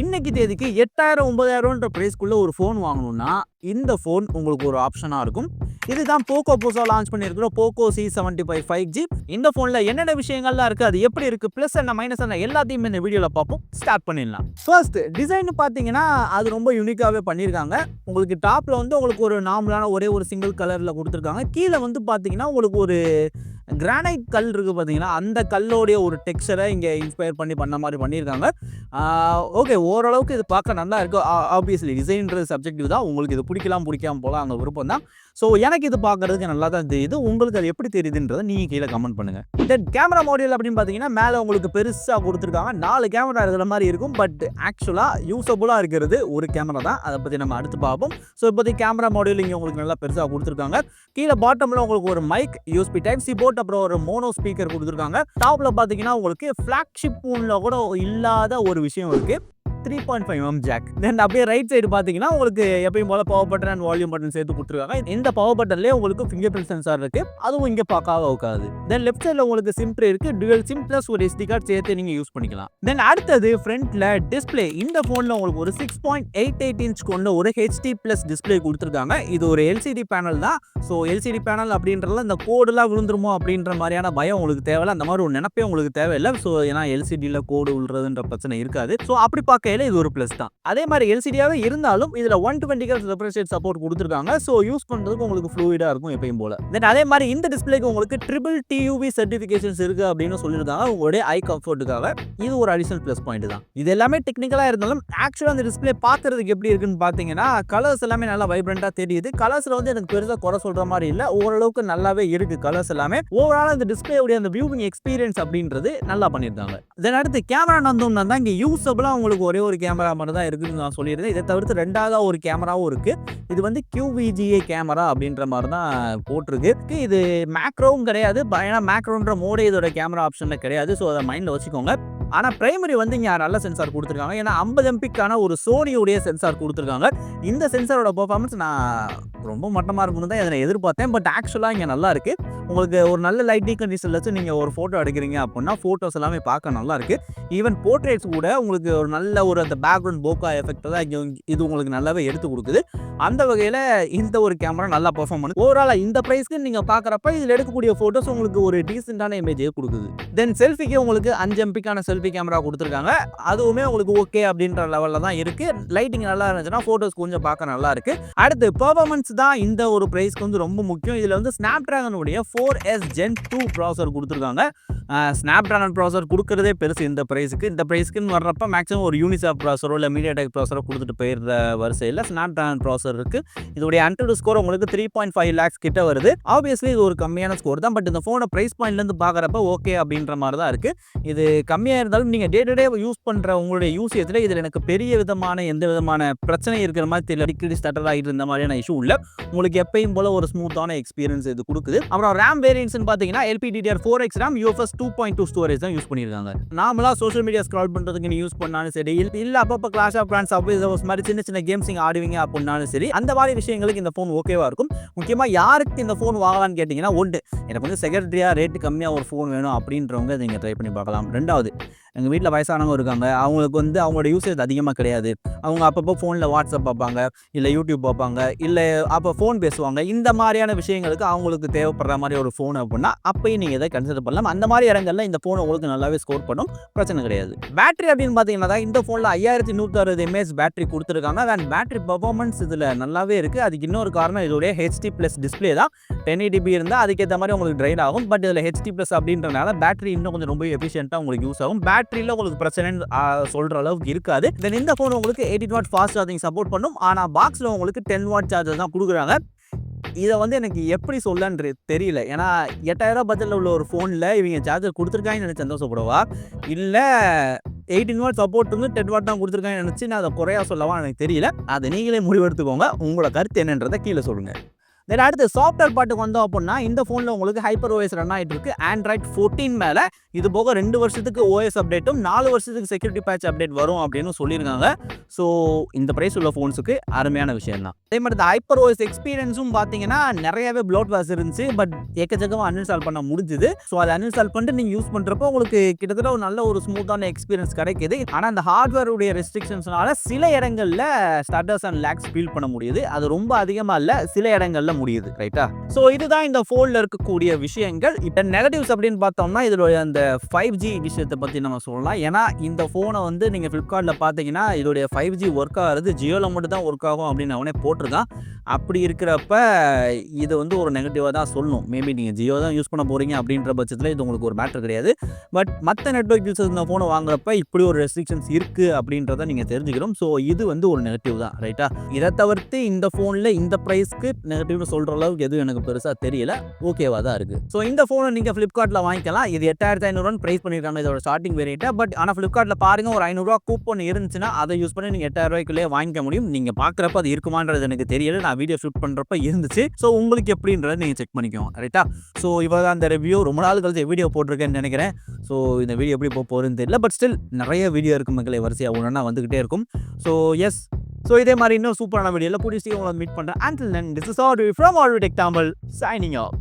இன்னைக்கு தேதிக்கு 8000 9000ன்ற பிரைஸ்க்குள்ள ஒரு ஃபோன் வாங்கணும்னா இந்த ஃபோன் உங்களுக்கு ஒரு ஆப்ஷனா இருக்கும். இதுதான் போக்கோ புதுசா லான்ச் பண்ணியிருக்கிற போக்கோ C75 5G. இந்த ஃபோன்ல என்னென்ன விஷயங்கள்லாம் இருக்கு, அது எப்படி இருக்கு, பிளஸ் என்ன மைனஸ் என்ன எல்லாத்தையும் இந்த வீடியோல பார்ப்போம். ஸ்டார்ட் பண்ணிடலாம். ஃபர்ஸ்ட் டிசைன் பார்த்தீங்கன்னா அது ரொம்ப யூனிக்காவே பண்ணியிருக்காங்க. உங்களுக்கு டாப்ல வந்து உங்களுக்கு ஒரு நார்மலான ஒரே ஒரு சிங்கிள் கலர்ல கொடுத்துருக்காங்க. கீழே வந்து பார்த்தீங்கன்னா உங்களுக்கு ஒரு கிரானைட் கல் இருக்குது பார்த்தீங்கன்னா, அந்த கல்லோடைய ஒரு டெக்ஸ்சரை இங்கே இன்ஸ்பயர் பண்ண மாதிரி பண்ணியிருக்காங்க. ஓகே, ஓரளவுக்கு இது பார்க்க நல்லா இருக்குது. ஆப்வியஸ்லி டிசைன்றது சப்ஜெக்டிவ் தான். உங்களுக்கு இது பிடிக்கலாம் பிடிக்காம போகலாம், அங்கே விருப்பம் தான். ஸோ எனக்கு இது பார்க்குறதுக்கு நல்லா தான் தெரியுது. உங்களுக்கு அது எப்படி தெரியுதுன்றதை நீங்கள் கீழே கமெண்ட் பண்ணுங்கள். தென் கேமரா மாடியூல் அப்படின்னு பார்த்தீங்கன்னா மேலே உங்களுக்கு பெருசாக கொடுத்துருக்காங்க. 4 கேமரா இருக்கிற மாதிரி இருக்கும். பட் ஆக்சுவலாக யூஸபுளாக இருக்கிறது ஒரு கேமரா தான். அதை பற்றி நம்ம அடுத்து பார்ப்போம். ஸோ இப்போதைக்கு கேமரா மாடியூல் இங்கே உங்களுக்கு நல்லா பெருசாக கொடுத்துருக்காங்க. கீழே பாட்டமில் உங்களுக்கு ஒரு mic USB type C port, அப்புறம் ஒரு மோனோ ஸ்பீக்கர் கொடுத்துருக்காங்க. டாப்ல பார்த்தீங்கன்னா உங்களுக்கு ஃபிளாக்ஷிப் ஃபோன்ல கூட இல்லாத ஒரு விஷயம் இருக்கு, 3.5mm ஜாக். தென் அப்படியே ரைட் சைடு பார்த்தீங்கன்னா உங்களுக்கு எப்பயும் போல power button and volume button சேர்த்து கொடுத்துருக்காங்க. இந்த பவர் பட்டன்லேயே உங்களுக்கு ஃபிங்கர் பிரிண்ட் சென்சார் இருக்கு, அதுவும் இங்கே பார்க்காம உட்காது. தென் லெஃப்ட் சைடில் உங்களுக்கு சிம் ட்ரே இருக்கு, டுவல் சிம் பிளஸ் ஒரு SD கார்டு சேர்த்து நீங்கள் யூஸ் பண்ணிக்கலாம். தென் அடுத்தது ஃப்ரண்ட்ல டிஸ்பிளே. இந்த ஃபோனில் உங்களுக்கு ஒரு 6.88 இன்ச் கொண்ட ஒரு HD பிளஸ் டிஸ்பிளே கொடுத்துருக்காங்க. இது ஒரு LCD பேனல் தான். ஸோ LCD பேனல் அப்படின்றதுல இந்த கோடுலாம் விழுந்துருமோ அப்படின்ற மாதிரியான பயம் உங்களுக்கு தேவையில்லை, அந்த மாதிரி ஒரு நினைப்பே உங்களுக்கு தேவையில்லை. ஸோ ஏன்னா LCDயில் கோடு விழுறதுன்ற பிரச்சனை இருக்காது. ஸோ அப்படி பார்க்க இது ஒரு பிளஸ் தான். அதே மாதிரி LCD-யாவே இருந்தாலும் இதுல 120 Hz refresh rate சப்போர்ட் கொடுத்திருக்காங்க. சோ யூஸ் பண்றதுக்கு உங்களுக்கு ஃப்ளூயிடா இருக்கும் எப்பவும் போல. தென் அதே மாதிரி இந்த டிஸ்ப்ளேக்கு உங்களுக்கு ட்ரிபிள் TUV சர்டிஃபிகேஷன்ஸ் இருக்கு அப்படினு சொல்லிருக்காங்க உங்களுடைய ஐ கம்ஃபர்ட்டுக்காக. இது ஒரு அடிஷனல் பிளஸ் பாயிண்ட் தான். இது எல்லாமே டெக்னிக்கலா இருந்தாலும் ஆக்சுவலா அந்த டிஸ்ப்ளே பார்க்கிறதுக்கு எப்படி இருக்குன்னு பாத்தீங்கன்னா கலர்ஸ் எல்லாமே நல்லா வைப்ரண்டா தெரியுது. கலர்ஸ்ல வந்து எனக்கு பெருசா குறை சொல்ற மாதிரி இல்ல, ஓரளவுக்கு நல்லாவே இருக்கு கலர்ஸ் எல்லாமே. ஓவரால் இந்த டிஸ்ப்ளேயோட அந்த வியூவிங் எக்ஸ்பீரியன்ஸ் அப்படின்றது நல்லா பண்ணிருக்காங்க. தென் அடுத்து கேமரா நந்தோம்னா தான் இங்க யூஸபிளா உங்களுக்கு ஒரே ஒரு கேமரா மட்டும் தான் இருக்குன்னு நான் சொல்லியிருந்தேன். இதை தவிர்த்து ரெண்டாவதா ஒரு கேமராவும் இருக்கு. இது வந்து QVGA கேமரா அப்படின்ற மாதிரி தான் போட்டிருக்கு. இது மேக்ரோவும் கிடையாது, ஏன்னா மேக்ரோன்ற மோடே இதோட கேமரா ஆப்ஷன்ல கிடையாது. ஸோ அதை மைண்ட்ல வச்சுக்கோங்க. ஆனால் பிரைமரி வந்து இங்கே நல்ல சென்சார் கொடுத்துருக்காங்க. ஏன்னா 50 MPக்கான ஒரு சோனியுடைய சென்சார் கொடுத்துருக்காங்க. இந்த சென்சாரோட பெர்ஃபார்மன்ஸ் நான் ரொம்ப மட்டமாக இருக்குன்னு தான் இதை எதிர்பார்த்தேன். பட் ஆக்சுவலாக இங்கே நல்லா இருக்கு. உங்களுக்கு ஒரு நல்ல லைட்டிங் கண்டிஷன்ல வச்சு நீங்கள் ஒரு ஃபோட்டோ எடுக்கிறீங்க அப்படின்னா ஃபோட்டோஸ் எல்லாமே பார்க்க நல்லா இருக்கு. ஈவன் போர்ட்ரேட்ஸ் கூட உங்களுக்கு ஒரு நல்ல ஒரு அந்த பேக்ரவுண்ட் போக்கா எஃபெக்ட் தான் இது உங்களுக்கு நல்லாவே எடுத்து கொடுக்குது. அந்த வகையில் இந்த ஒரு கேமரா நல்லா பெர்ஃபார்ம் பண்ணுது. ஓவராலாக இந்த ப்ரைஸ்க்கு நீங்கள் பார்க்குறப்ப இதில் எடுக்கக்கூடிய ஃபோட்டோஸ் உங்களுக்கு ஒரு டீசெண்டான இமேஜே கொடுக்குது. தென் செல்ஃபிக்கு உங்களுக்கு 5 MPக்கான செல்ஃபி கேமரா கொடுத்துருக்காங்க. அதுவுமே உங்களுக்கு ஓகே அப்படின்ற லெவலில் தான் இருக்கு. லைட்டிங் நல்லா இருந்துச்சுன்னா ஃபோட்டோஸ் கொஞ்சம் பார்க்க நல்லா இருக்கு. அடுத்து பெர்ஃபார்மன்ஸ் தான் இந்த ஒரு ப்ரைஸ்க்கு வந்து ரொம்ப முக்கியம். இதில் வந்து Snapdragon உடைய 4S Gen 2 ப்ராசர் கொடுத்துருக்காங்க. Snapdragon ப்ராசர் கொடுக்கறதே பெருசு இந்த ப்ரைஸுக்கு. இந்த ப்ரைஸ்க்குன்னு வர்றப்ப மேக்ஸிமம் ஒரு யூனிசாஃப்ட் ப்ராசரோ இல்லை மீடியாடெக் ப்ராசரோ கொடுத்துட்டு போயிருந்த வரிசையில் Snapdragon ப்ராசர் இருக்கு. இதோடைய அன்டர்டு ஸ்கோர் உங்களுக்கு 3.5 lakhs கிட்ட வருது. ஆப்வியஸ்லி இது ஒரு கம்மியான ஸ்கோர் தான். பட் இந்த ஃபோனை ப்ரைஸ் பாயிண்ட்லேருந்து பார்க்குறப்ப ஓகே அப்படின்ற மாதிரி தான் இருக்கு. இது கம்மியாக இருந்தாலும் நீங்கள் டே டு டே யூஸ் பண்ணுற உங்களுடைய யூசேஜில் இதில் எனக்கு பெரிய விதமான எந்த விதமான பிரச்சனை இருக்கிற மாதிரி தெரியல. அடிக்கடி ஸ்டார்டர் ஆகிட்டு இந்த மாதிரியான இஷ்யூ இல்லை. உங்களுக்கு எப்பயும் போல ஒரு ஸ்மூத்தான எக்ஸ்பீரியன்ஸ் இது கொடுக்குது. அப்புறம் RAM வேரியன்ட்ஸ்னு பார்த்தீங்கன்னா LPDDR4X RAM UFS 2.2 ஸ்டோரேஜ் தான் யூஸ் பண்ணியிருக்காங்க. நார்மலாக சோஷியல் மீடியா ஸ்க்ரால் பண்ணுறதுக்கு நீ யூஸ் பண்ணாலும் சரி, இல்லை அப்பப்போ கிளாஷ் ஆஃப் கிளான்ஸ் அப்வைஸ் மாதிரி சின்ன சின்ன கேம்ஸ் நீங்கள் ஆடுவீங்க அப்படின்னாலும் சரி, அந்த மாதிரி விஷயங்களுக்கு இந்த ஃபோன் ஓகேவா இருக்கும். முக்கியமாக யாருக்கு இந்த ஃபோன் வாங்கலான்னு கேட்டிங்கன்னா, ஒன்று எனக்கு வந்து செகண்டரியாக ரேட்டு கம்மியாக ஒரு ஃபோன் வேணும் அப்படின்றவங்க நீங்கள் ட்ரை பண்ணி பார்க்கலாம். ரெண்டாவது, எங்கள் வீட்டில் வயசானவங்க இருக்காங்க, அவங்களுக்கு வந்து அவங்களோட யூசேஜ் அதிகமாக கிடையாது. அவங்க அப்பப்போ ஃபோனில் வாட்ஸ்அப் பார்ப்பாங்க, இல்லை யூடியூப் பார்ப்பாங்க, இல்லை அப்போ ஃபோன் பேசுவாங்க. இந்த மாதிரியான விஷயங்களுக்கு அவங்களுக்கு தேவைப்படுற மாதிரி ஒரு ஃபோன் அப்படின்னா அப்பயும் நீங்கள் இதை கன்சிடர் பண்ணலாம். அந்த மாதிரி இடங்கள்ல இந்த ஃபோன் உங்களுக்கு நல்லாவே ஸ்கோர் பண்ணும், பிரச்சனை கிடையாது. பேட்டரி அப்படின்னு பார்த்தீங்கன்னா இந்த ஃபோனில் 5160 mAh பேட்டரி கொடுத்துருக்காங்க. அண்ட் பேட்டரி பர்ஃபார்மன்ஸ் இதில் நல்லாவே இருக்குது. அதுக்கு இன்னொரு காரணம் இதோடைய HD ப்ளஸ் டிஸ்பிளே தான். 1080p இருந்தால் அதுக்கேற்ற மாதிரி உங்களுக்கு ட்ரைன் ஆகும். பட் இதில் HD ப்ளஸ் அப்படின்றனால பேட்டரி இன்னும் கொஞ்சம் ரொம்ப எஃபிஷியன்ட்டாக உங்களுக்கு யூஸ் ஆகும். பேட்டரியில் உங்களுக்கு பிரச்சனைன்னு சொல்கிற அளவுக்கு இருக்காது. தென் இந்த ஃபோன் உங்களுக்கு 18 watt ஃபாஸ்ட் சார்ஜிங் சப்போர்ட் பண்ணும். ஆனால் பாக்ஸில் உங்களுக்கு 10 watt சார்ஜர் தான் கொடுக்குறாங்க. இதை வந்து எனக்கு எப்படி சொல்லன்னு தெரியல. ஏன்னா 8000 பட்ஜெட்டில் உள்ள ஒரு ஃபோனில் இவங்க சார்ஜர் கொடுத்துருக்காங்கன்னு நினச்சி சந்தோஷப்படவா, இல்லை 18 watt சப்போர்ட் வந்து 10 watt தான் கொடுத்துருக்காங்கன்னு நினச்சி நான் அதை குறையா சொல்லவா எனக்கு தெரியல. அதை நீங்களே முடிவெடுத்துக்கோங்க. உங்களோட கருத்து என்னன்றதை கீழே சொல்லுங்கள். தென் அடுத்து சாஃப்ட்வேர் பாட்டுக்கு வந்தோம் அப்படின்னா இந்த ஃபோனில் உங்களுக்கு ஹைப்பர் ஓஎஸ் ரன் ஆகிட்டு இருக்கு ஆண்ட்ராய்ட் 14 மேலே. இது போக 2 வருஷத்துக்கு ஓஎஸ் அப்டேட்டும் 4 வருஷத்துக்கு செக்யூரிட்டி பேட்ச் அப்டேட் வரும் அப்படின்னு சொல்லியிருக்காங்க. ஸோ இந்த ப்ரைஸ் உள்ள ஃபோன்ஸுக்கு அருமையான விஷயம் தான். அதே மாதிரி இந்த ஹைப்பர் ஓஎஸ் எக்ஸ்பீரியன்ஸும் பார்த்தீங்கன்னா நிறையவே ப்ளோட்வேர்ஸ் இருந்துச்சு, பட் எக்கச்சக்கமாக அன்இன்ஸ்டால் பண்ண முடிஞ்சுது. ஸோ அதை அன்இன்ஸ்டால் பண்ணிட்டு நீங்கள் யூஸ் பண்ணுறப்போ உங்களுக்கு கிட்டத்தட்ட ஒரு நல்ல ஒரு ஸ்மூத்தான எக்ஸ்பீரியன்ஸ் கிடைக்குது. ஆனால் அந்த ஹார்ட்வேருடைய ரெஸ்ட்ரிக்ஷன்ஸ்னால சில இடங்களில் ஸ்டட்டர்ஸ் அண்ட் லேக்ஸ் ஃபீல் பண்ண முடியுது. அது ரொம்ப அதிகமாக இல்லை, சில இடங்களில் முடியுது. ரைட்டா? ஸோ இதுதான் இந்த ஃபோனில் இருக்கக்கூடிய விஷயங்கள். இப்போ நெகட்டிவ்ஸ் அப்படின்னு பார்த்தோம்னா இதோடைய அந்த 5G விஷயத்தை பற்றி நம்ம சொல்லலாம். ஏன்னா இந்த ஃபோனை வந்து நீங்கள் ஃப்ளிப்கார்ட்டில் பார்த்தீங்கன்னா இதோடைய 5G ஒர்க் ஆகிறது ஜியோவில் மட்டும் தான் ஒர்க் ஆகும் அப்படின்னு அவனே போட்டிருக்கான். அப்படி இருக்கிறப்ப இது வந்து ஒரு நெகட்டிவாக தான் சொல்லணும். மேபி நீங்கள் ஜியோ தான் யூஸ் பண்ண போகிறீங்க அப்படின்ற பட்சத்தில் இது உங்களுக்கு ஒரு மேட்டர் கிடையாது. பட் மற்ற நெட்வொர்க் யூஸர்ஸ் இந்த ஃபோனை வாங்குறப்ப இப்படி ஒரு ரெஸ்ட்ரிக்ஷன்ஸ் இருக்குது அப்படின்றத நீங்கள் தெரிஞ்சுக்கணும். ஸோ இது வந்து ஒரு நெகட்டிவ் தான். ரைட்டா? இதை தவிர்த்து இந்த ஃபோனில் இந்த ப்ரைஸ்க்கு நெகட்டிவ்னு சொல்கிற அளவுக்கு எதுவும் எனக்கு பெருசாக தெரியல. ஓகேவாக தான் இருக்குது. ஸோ இந்த ஃபோனை நீங்கள் ஃப்ளிப்கார்ட்டில் வாங்கிக்கலாம். இது 8500 ப்ரைஸ் பண்ணியிருக்காங்க இதோட ஸ்டார்டிங் வேரியண்ட்டை. பட் ஆனால் ஃப்ளிப்கார்ட்டில் பாருங்கள் ஒரு 500 கூப்பன் இருந்துச்சுன்னா அதை யூஸ் பண்ணி நீங்கள் 8000 வாங்கிக்க முடியும். நீங்கள் பார்க்குறப்ப அது இருக்குமான்றது எனக்கு தெரியல. நான் வீடியோ ஷூட் பண்ணுறப்ப இருந்துச்சு. ஸோ உங்களுக்கு எப்படின்றத நீங்கள் செக் பண்ணிக்கோங்க. ரைட்டா? ஸோ இவ தான் அந்த ரிவ்யூ. ரொம்ப நாள் கழிச்சு வீடியோ போட்டிருக்கேன்னு நினைக்கிறேன். ஸோ இந்த வீடியோ எப்படி போகிறதுன்னு தெரியல. பட் ஸ்டில் நிறைய வீடியோ இருக்கும் மக்களை வரிசையாக ஒன்றா வந்துகிட்டே இருக்கும். ஸோ எஸ், ஸோ இதே மாதிரி இன்னும் சூப்பரான வீடியோவில் கூடிய சீக்கிரம் உங்களை மீட் பண்ணுறேன். Until then, this is all from All Tech Tamil signing off.